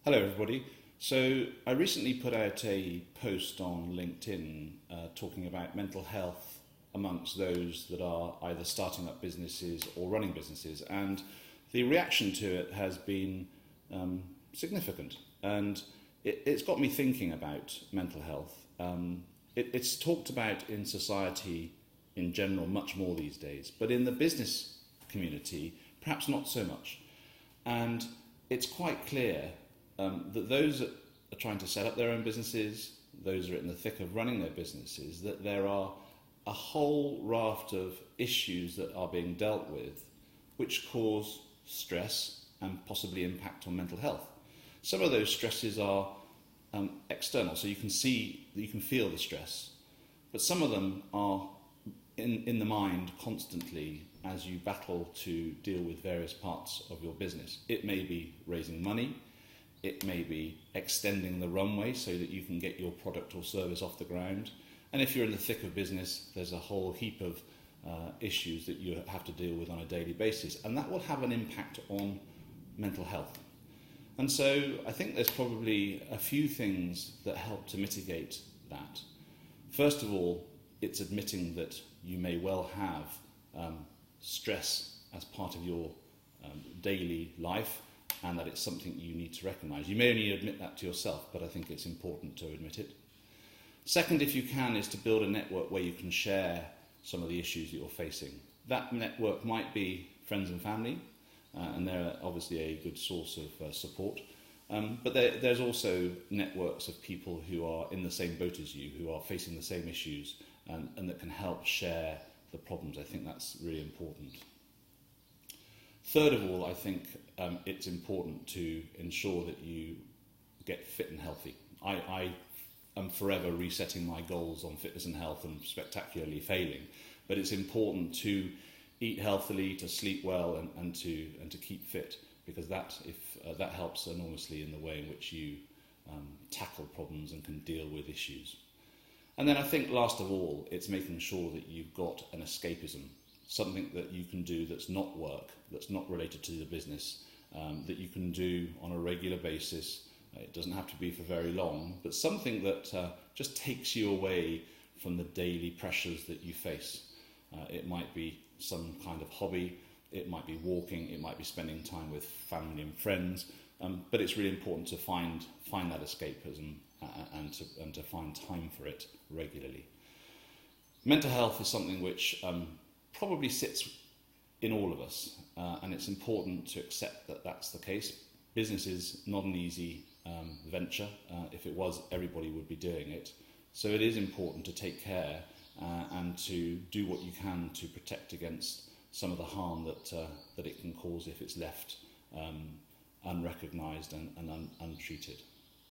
Hello everybody. So I recently put out a post on LinkedIn talking about mental health amongst those that are either starting up businesses or running businesses, and the reaction to it has been significant, and it's got me thinking about mental health. It's talked about in society in general much more these days, but in the business community perhaps not so much. And it's quite clear that those that are trying to set up their own businesses, those who are in the thick of running their businesses, that there are a whole raft of issues that are being dealt with which cause stress and possibly impact on mental health. Some of those stresses are external, so you can feel the stress, but some of them are in the mind constantly as you battle to deal with various parts of your business. It may be raising money, it may be extending the runway so that you can get your product or service off the ground. And if you're in the thick of business, there's a whole heap of issues that you have to deal with on a daily basis. And that will have an impact on mental health. And so I think there's probably a few things that help to mitigate that. First of all, it's admitting that you may well have stress as part of your daily life, and that it's something you need to recognise. You may only admit that to yourself, but I think it's important to admit it. Second, if you can, is to build a network where you can share some of the issues that you're facing. That network might be friends and family, and they're obviously a good source of support. But there's also networks of people who are in the same boat as you, who are facing the same issues, and that can help share the problems. I think that's really important. Third of all, I think it's important to ensure that you get fit and healthy. I am forever resetting my goals on fitness and health and spectacularly failing, but it's important to eat healthily, to sleep well, and to keep fit, because that helps enormously in the way in which you tackle problems and can deal with issues. And then I think last of all, it's making sure that you've got an escapism, something that you can do that's not work, that's not related to the business, that you can do on a regular basis. It doesn't have to be for very long, but something that just takes you away from the daily pressures that you face. It might be some kind of hobby, it might be walking, it might be spending time with family and friends, but it's really important to find that escapism and to find time for it regularly. Mental health is something which probably sits in all of us, and it's important to accept that that's the case. Business is not an easy venture. If it was, everybody would be doing it. So it is important to take care and to do what you can to protect against some of the harm that it can cause if it's left unrecognised and untreated.